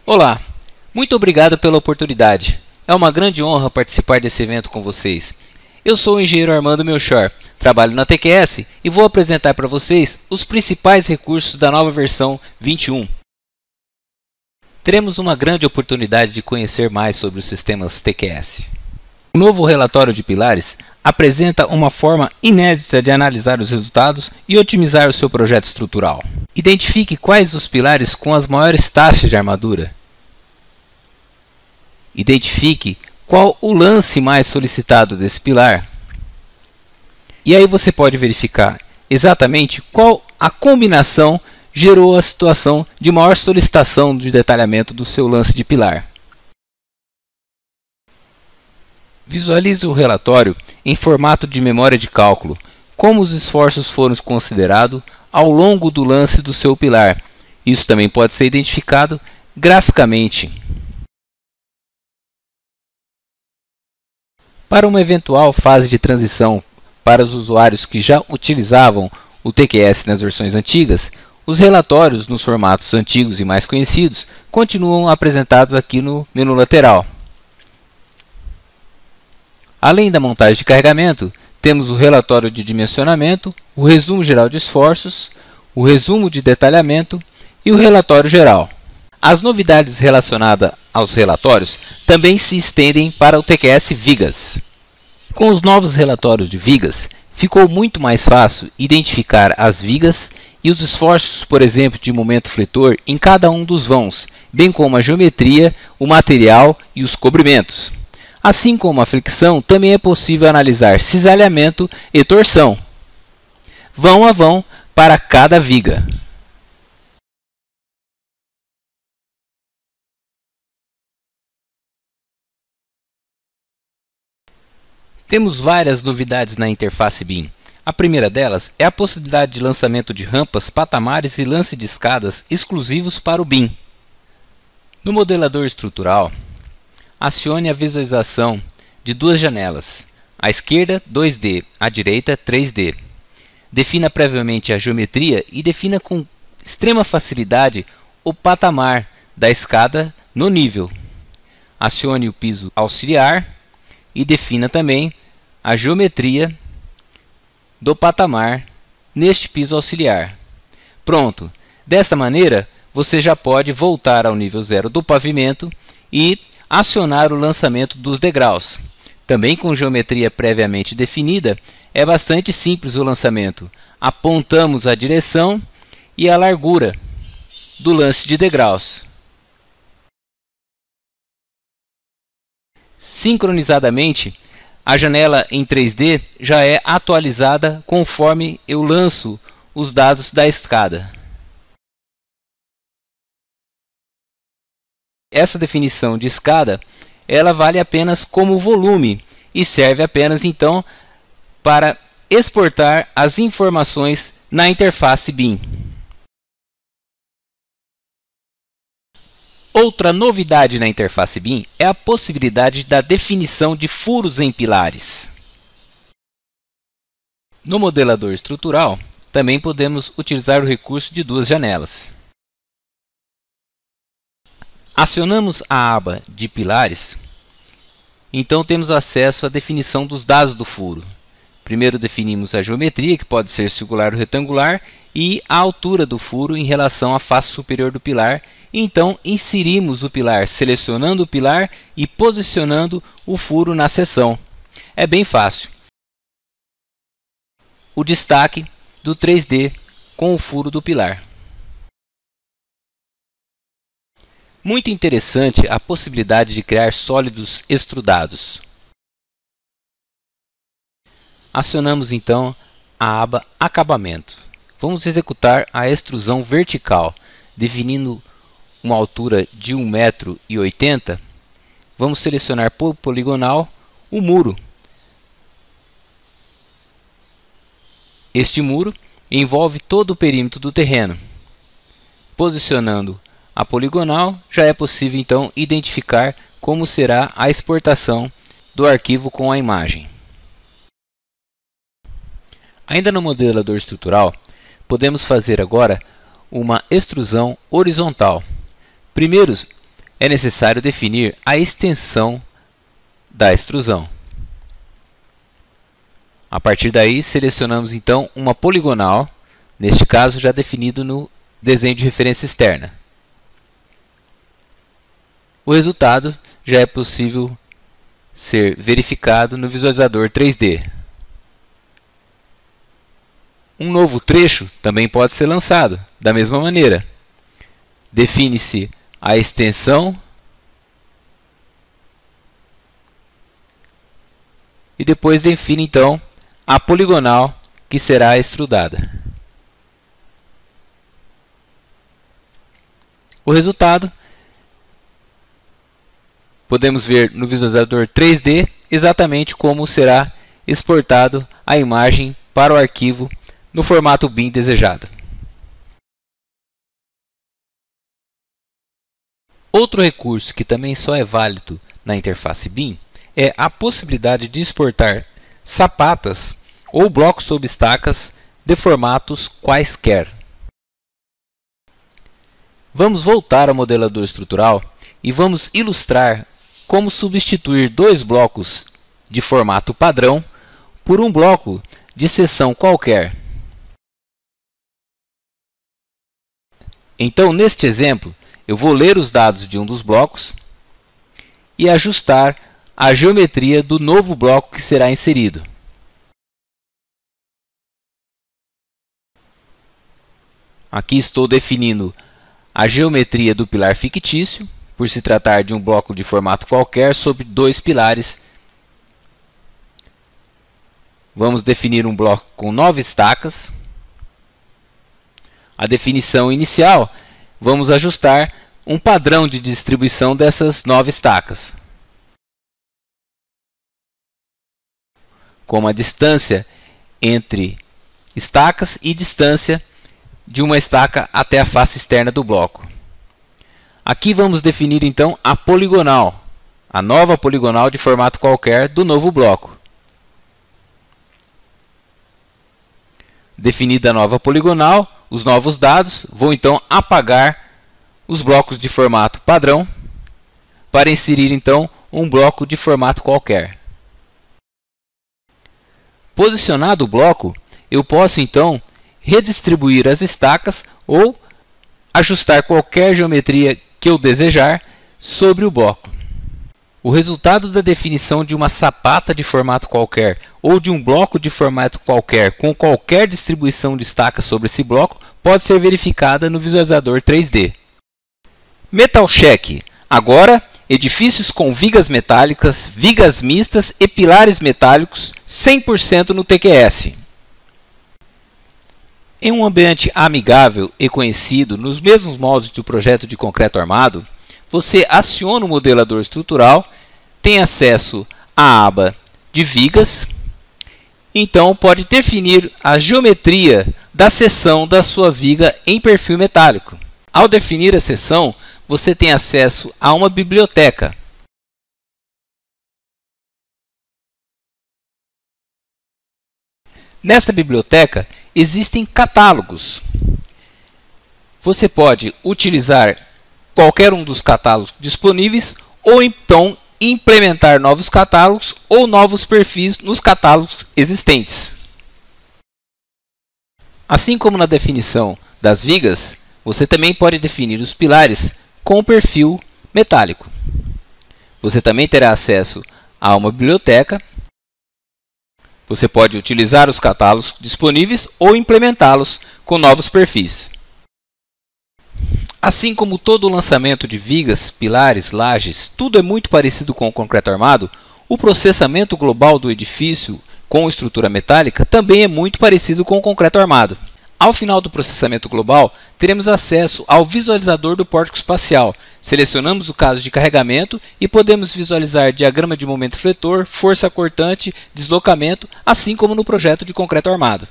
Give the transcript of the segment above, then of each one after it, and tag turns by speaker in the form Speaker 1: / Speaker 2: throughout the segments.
Speaker 1: Olá, muito obrigado pela oportunidade. É uma grande honra participar desse evento com vocês. Eu sou o engenheiro Armando Melchor, trabalho na TQS e vou apresentar para vocês os principais recursos da nova versão 21. Teremos uma grande oportunidade de conhecer mais sobre os sistemas TQS. O novo relatório de pilares apresenta uma forma inédita de analisar os resultados e otimizar o seu projeto estrutural. Identifique quais os pilares com as maiores taxas de armadura. Identifique qual o lance mais solicitado desse pilar. E aí você pode verificar exatamente qual a combinação gerou a situação de maior solicitação de detalhamento do seu lance de pilar. Visualize o relatório em formato de memória de cálculo, como os esforços foram considerados ao longo do lance do seu pilar. Isso também pode ser identificado graficamente. Para uma eventual fase de transição para os usuários que já utilizavam o TQS nas versões antigas, os relatórios nos formatos antigos e mais conhecidos continuam apresentados aqui no menu lateral. Além da montagem de carregamento, temos o relatório de dimensionamento, o resumo geral de esforços, o resumo de detalhamento e o relatório geral. As novidades relacionadas aos relatórios também se estendem para o TQS Vigas. Com os novos relatórios de vigas, ficou muito mais fácil identificar as vigas e os esforços, por exemplo, de momento fletor em cada um dos vãos, bem como a geometria, o material e os cobrimentos. Assim como a fricção, também é possível analisar cisalhamento e torção, vão a vão para cada viga. Temos várias novidades na interface BIM. A primeira delas é a possibilidade de lançamento de rampas, patamares e lance de escadas exclusivos para o BIM. No modelador estrutural, acione a visualização de duas janelas, à esquerda 2D, à direita 3D. Defina previamente a geometria e defina com extrema facilidade o patamar da escada no nível. Acione o piso auxiliar e defina também a geometria do patamar neste piso auxiliar. Pronto! Desta maneira, você já pode voltar ao nível 0 do pavimento e acionar o lançamento dos degraus. Também com geometria previamente definida, é bastante simples o lançamento. Apontamos a direção e a largura do lance de degraus. Sincronizadamente, a janela em 3D já é atualizada conforme eu lanço os dados da escada. Essa definição de escada, ela vale apenas como volume e serve apenas então para exportar as informações na interface BIM. Outra novidade na interface BIM é a possibilidade da definição de furos em pilares. No modelador estrutural, também podemos utilizar o recurso de duas janelas. Acionamos a aba de pilares, então temos acesso à definição dos dados do furo. Primeiro definimos a geometria, que pode ser circular ou retangular, e a altura do furo em relação à face superior do pilar. Então inserimos o pilar, selecionando o pilar e posicionando o furo na seção. É bem fácil. O destaque do 3D com o furo do pilar. Muito interessante a possibilidade de criar sólidos extrudados. Acionamos então a aba Acabamento. Vamos executar a extrusão vertical, definindo uma altura de 1,80 m. Vamos selecionar por poligonal o muro. Este muro envolve todo o perímetro do terreno. Posicionando a poligonal, já é possível então identificar como será a exportação do arquivo com a imagem. Ainda no modelador estrutural, podemos fazer agora uma extrusão horizontal. Primeiro, é necessário definir a extensão da extrusão. A partir daí, selecionamos então uma poligonal, neste caso já definido no desenho de referência externa. O resultado já é possível ser verificado no visualizador 3D. Um novo trecho também pode ser lançado, da mesma maneira. Define-se a extensão e depois define então a poligonal que será extrudada. O resultado podemos ver no visualizador 3D exatamente como será exportado a imagem para o arquivo no formato BIM desejado. Outro recurso que também só é válido na interface BIM é a possibilidade de exportar sapatas ou blocos sob estacas de formatos quaisquer. Vamos voltar ao modelador estrutural e vamos ilustrar como substituir dois blocos de formato padrão por um bloco de seção qualquer. Então, neste exemplo, eu vou ler os dados de um dos blocos e ajustar a geometria do novo bloco que será inserido. Aqui estou definindo a geometria do pilar fictício, por se tratar de um bloco de formato qualquer sobre dois pilares. Vamos definir um bloco com 9 estacas. A definição inicial, vamos ajustar um padrão de distribuição dessas 9 estacas. Como a distância entre estacas e distância de uma estaca até a face externa do bloco. Aqui vamos definir então a poligonal, a nova poligonal de formato qualquer do novo bloco. Definida a nova poligonal, os novos dados, vou então apagar os blocos de formato padrão para inserir então um bloco de formato qualquer. Posicionado o bloco, eu posso então redistribuir as estacas ou ajustar qualquer geometria que eu desejar sobre o bloco. O resultado da definição de uma sapata de formato qualquer ou de um bloco de formato qualquer com qualquer distribuição de estacas sobre esse bloco pode ser verificada no visualizador 3D. Metal Check. Agora, edifícios com vigas metálicas, vigas mistas e pilares metálicos 100% no TQS. Em um ambiente amigável e conhecido nos mesmos moldes do projeto de concreto armado, você aciona o modelador estrutural, tem acesso à aba de vigas, então pode definir a geometria da seção da sua viga em perfil metálico. Ao definir a seção, você tem acesso a uma biblioteca. Nesta biblioteca existem catálogos. Você pode utilizar qualquer um dos catálogos disponíveis ou então implementar novos catálogos ou novos perfis nos catálogos existentes. Assim como na definição das vigas, você também pode definir os pilares com perfil metálico. Você também terá acesso a uma biblioteca. Você pode utilizar os catálogos disponíveis ou implementá-los com novos perfis. Assim como todo o lançamento de vigas, pilares, lajes, tudo é muito parecido com o concreto armado, o processamento global do edifício com estrutura metálica também é muito parecido com o concreto armado. Ao final do processamento global, teremos acesso ao visualizador do pórtico espacial. Selecionamos o caso de carregamento e podemos visualizar diagrama de momento fletor, força cortante, deslocamento, assim como no projeto de concreto armado.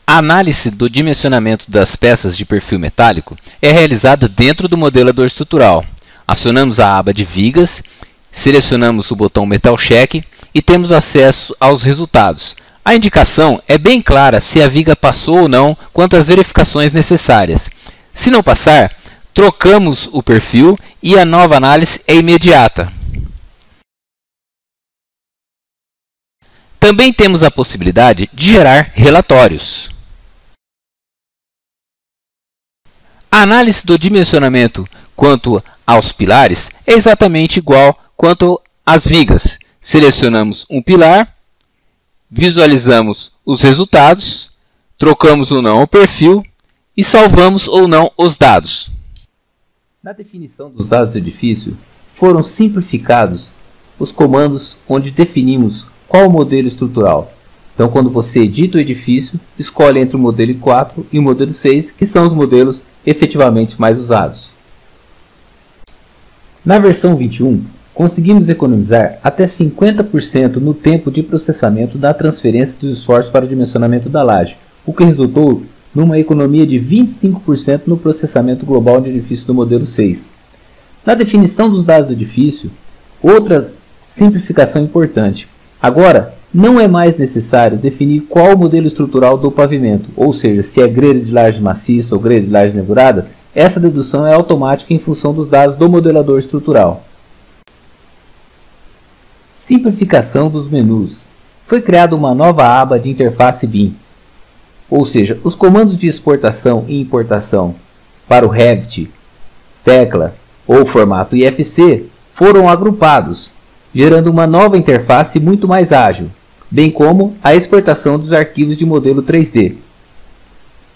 Speaker 1: A análise do dimensionamento das peças de perfil metálico é realizada dentro do modelador estrutural. Acionamos a aba de vigas, selecionamos o botão Metal Check e temos acesso aos resultados. A indicação é bem clara se a viga passou ou não quanto às verificações necessárias. Se não passar, trocamos o perfil e a nova análise é imediata. Também temos a possibilidade de gerar relatórios. A análise do dimensionamento quanto aos pilares é exatamente igual quanto às vigas. Selecionamos um pilar, visualizamos os resultados, trocamos ou não o perfil e salvamos ou não os dados. Na definição dos dados do edifício, foram simplificados os comandos onde definimos qual o modelo estrutural. Então, quando você edita o edifício, escolhe entre o modelo 4 e o modelo 6, que são os modelos efetivamente mais usados. Na versão 21, conseguimos economizar até 50% no tempo de processamento da transferência dos esforços para o dimensionamento da laje, o que resultou numa economia de 25% no processamento global de edifício do modelo 6. Na definição dos dados do edifício, outra simplificação importante. Agora, não é mais necessário definir qual o modelo estrutural do pavimento, ou seja, se é grelha de laje maciça ou grelha de laje nervurada. Essa dedução é automática em função dos dados do modelador estrutural. Simplificação dos menus. Foi criada uma nova aba de interface BIM. Ou seja, os comandos de exportação e importação para o Revit, tecla ou formato IFC foram agrupados, gerando uma nova interface muito mais ágil, bem como a exportação dos arquivos de modelo 3D.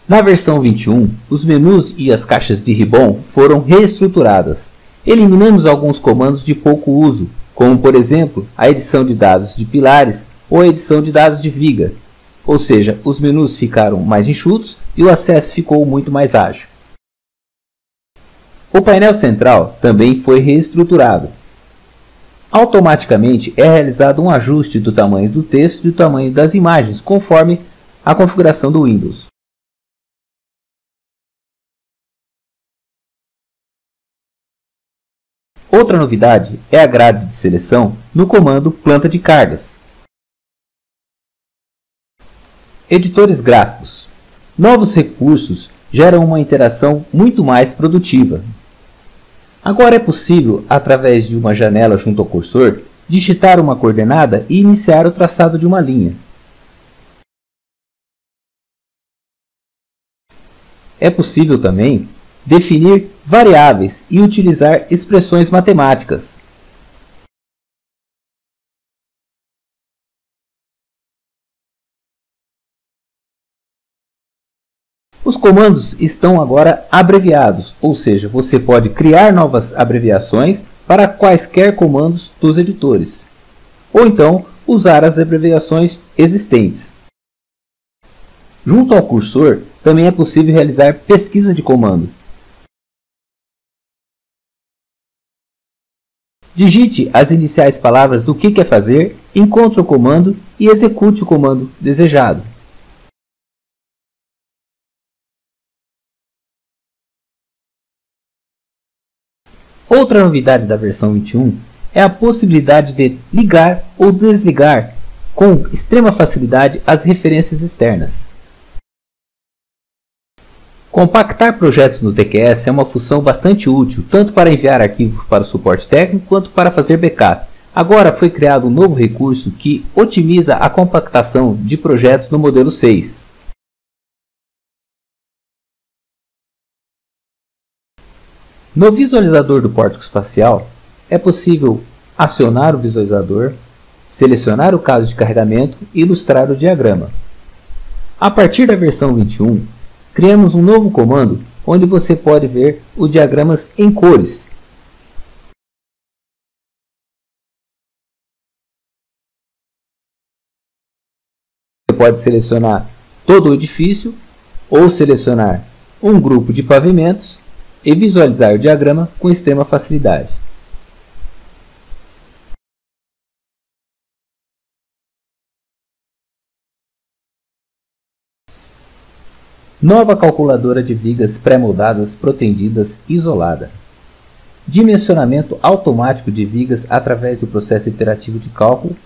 Speaker 1: Na versão 21, os menus e as caixas de ribbon foram reestruturadas. Eliminamos alguns comandos de pouco uso, como por exemplo a edição de dados de pilares ou a edição de dados de viga. Ou seja, os menus ficaram mais enxutos e o acesso ficou muito mais ágil. O painel central também foi reestruturado. Automaticamente é realizado um ajuste do tamanho do texto e do tamanho das imagens, conforme a configuração do Windows. Outra novidade é a grade de seleção no comando planta de cargas. Editores gráficos. Novos recursos geram uma interação muito mais produtiva. Agora é possível, através de uma janela junto ao cursor, digitar uma coordenada e iniciar o traçado de uma linha. É possível também definir variáveis e utilizar expressões matemáticas. Os comandos estão agora abreviados, ou seja, você pode criar novas abreviações para quaisquer comandos dos editores, ou então usar as abreviações existentes. Junto ao cursor, também é possível realizar pesquisa de comando. Digite as iniciais palavras do que quer fazer, encontre o comando e execute o comando desejado. Outra novidade da versão 21 é a possibilidade de ligar ou desligar com extrema facilidade as referências externas. Compactar projetos no TQS é uma função bastante útil, tanto para enviar arquivos para o suporte técnico quanto para fazer backup. Agora foi criado um novo recurso que otimiza a compactação de projetos no modelo 6. No visualizador do pórtico espacial, é possível acionar o visualizador, selecionar o caso de carregamento e ilustrar o diagrama. A partir da versão 21, criamos um novo comando onde você pode ver os diagramas em cores. Você pode selecionar todo o edifício ou selecionar um grupo de pavimentos e visualizar o diagrama com extrema facilidade. Nova calculadora de vigas pré-moldadas protendidas isolada. Dimensionamento automático de vigas através do processo iterativo de cálculo.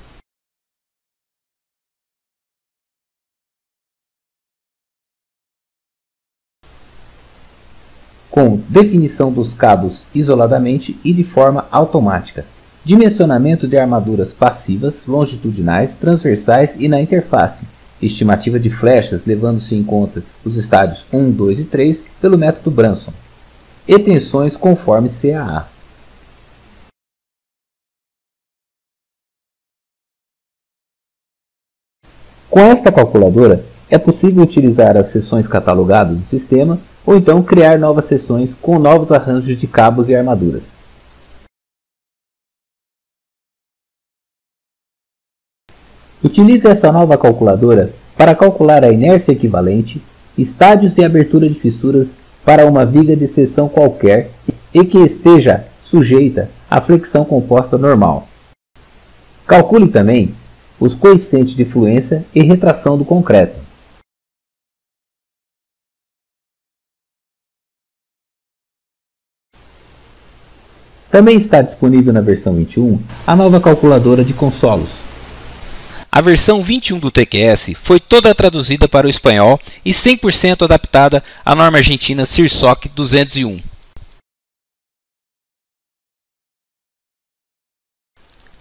Speaker 2: com definição dos cabos isoladamente e de forma automática, dimensionamento de armaduras passivas, longitudinais, transversais e na interface, estimativa de flechas levando-se em conta os estádios 1, 2 e 3 pelo método Branson, e tensões conforme CAA. Com esta calculadora, é possível utilizar as seções catalogadas do sistema ou então criar novas seções com novos arranjos de cabos e armaduras. Utilize essa nova calculadora para calcular a inércia equivalente, estádios e abertura de fissuras para uma viga de seção qualquer e que esteja sujeita à flexão composta normal. Calcule também os coeficientes de fluência e retração do concreto. Também está disponível na versão 21 a nova calculadora de consolos.
Speaker 1: A versão 21 do TQS foi toda traduzida para o espanhol e 100% adaptada à norma argentina CIRSOC 201.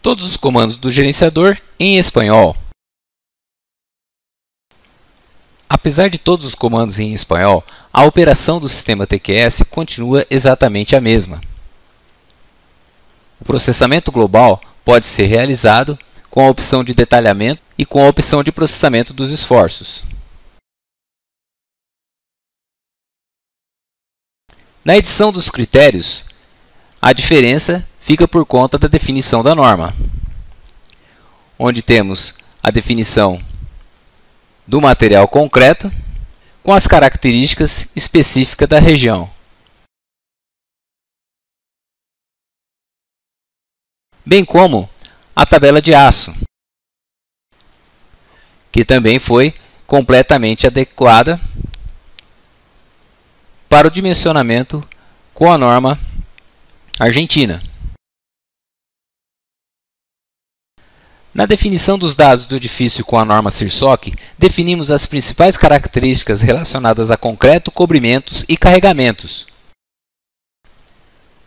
Speaker 1: Todos os comandos do gerenciador em espanhol. Apesar de todos os comandos em espanhol, a operação do sistema TQS continua exatamente a mesma. O processamento global pode ser realizado com a opção de detalhamento e com a opção de processamento dos esforços. Na edição dos critérios, a diferença fica por conta da definição da norma, onde temos a definição do material concreto com as características específicas da região, bem como a tabela de aço, que também foi completamente adequada para o dimensionamento com a norma argentina. Na definição dos dados do edifício com a norma CIRSOC, definimos as principais características relacionadas a concreto, cobrimentos e carregamentos.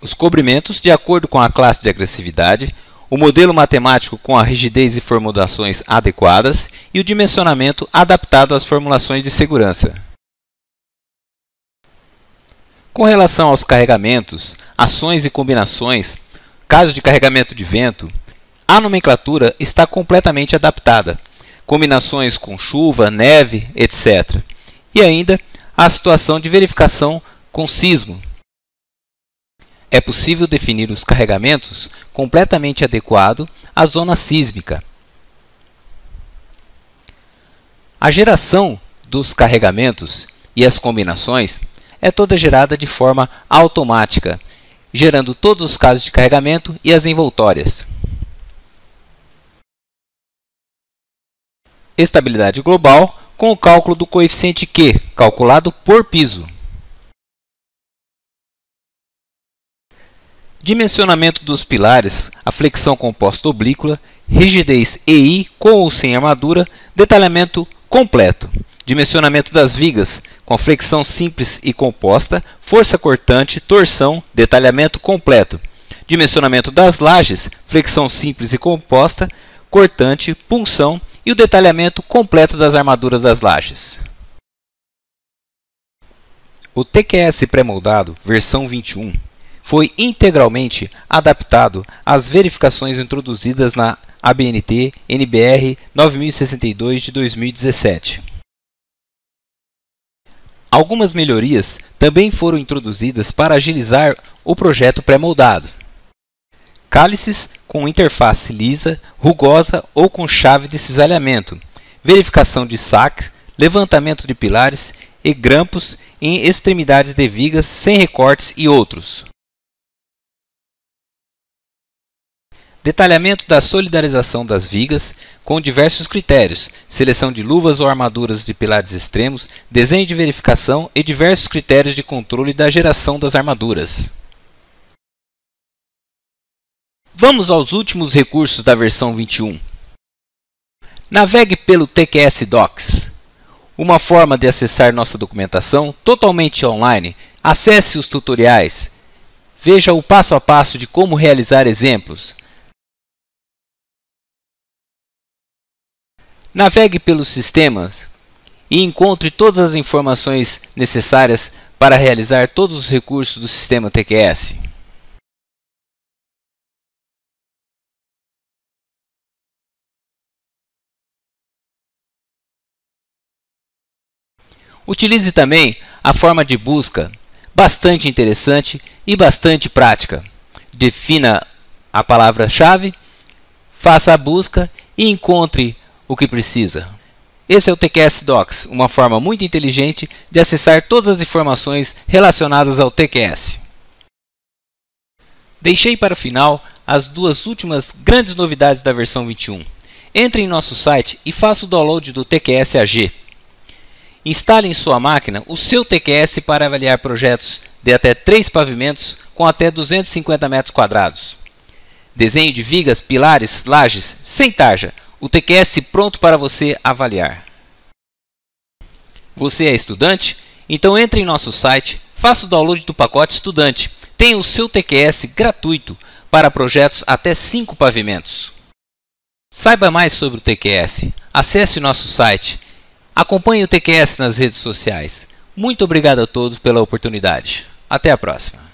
Speaker 1: Os cobrimentos, de acordo com a classe de agressividade, o modelo matemático com a rigidez e formulações adequadas e o dimensionamento adaptado às formulações de segurança. Com relação aos carregamentos, ações e combinações, caso de carregamento de vento, a nomenclatura está completamente adaptada, combinações com chuva, neve, etc. E ainda a situação de verificação com sismo. É possível definir os carregamentos completamente adequado à zona sísmica. A geração dos carregamentos e as combinações é toda gerada de forma automática, gerando todos os casos de carregamento e as envoltórias. Estabilidade global com o cálculo do coeficiente Q, calculado por piso. Dimensionamento dos pilares, a flexão composta oblíqua, rigidez EI com ou sem armadura, detalhamento completo. Dimensionamento das vigas, com a flexão simples e composta, força cortante, torção, detalhamento completo. Dimensionamento das lajes, flexão simples e composta, cortante, punção e o detalhamento completo das armaduras das lajes. O TQS pré-moldado, versão 21, foi integralmente adaptado às verificações introduzidas na ABNT NBR 9062 de 2017. Algumas melhorias também foram introduzidas para agilizar o projeto pré-moldado. Cálices com interface lisa, rugosa ou com chave de cisalhamento, verificação de saques, levantamento de pilares e grampos em extremidades de vigas sem recortes e outros. Detalhamento da solidarização das vigas com diversos critérios, seleção de luvas ou armaduras de pilares extremos, desenho de verificação e diversos critérios de controle da geração das armaduras. Vamos aos últimos recursos da versão 21. Navegue pelo TQS Docs, uma forma de acessar nossa documentação totalmente online, Acesse os tutoriais. Veja o passo a passo de como realizar exemplos. Navegue pelos sistemas e encontre todas as informações necessárias para realizar todos os recursos do sistema TQS. Utilize também a forma de busca, bastante interessante e bastante prática. Defina a palavra-chave, faça a busca e encontre o que precisa. Esse é o TQS Docs, uma forma muito inteligente de acessar todas as informações relacionadas ao TQS. Deixei para o final as duas últimas grandes novidades da versão 21. Entre em nosso site e faça o download do TQS AG. Instale em sua máquina o seu TQS para avaliar projetos de até 3 pavimentos com até 250 metros quadrados. Desenho de vigas, pilares, lajes, sem tarja. O TQS pronto para você avaliar. Você é estudante? Então entre em nosso site, faça o download do pacote estudante. Tenha o seu TQS gratuito para projetos até 5 pavimentos. Saiba mais sobre o TQS. Acesse nosso site. Acompanhe o TQS nas redes sociais. Muito obrigado a todos pela oportunidade. Até a próxima.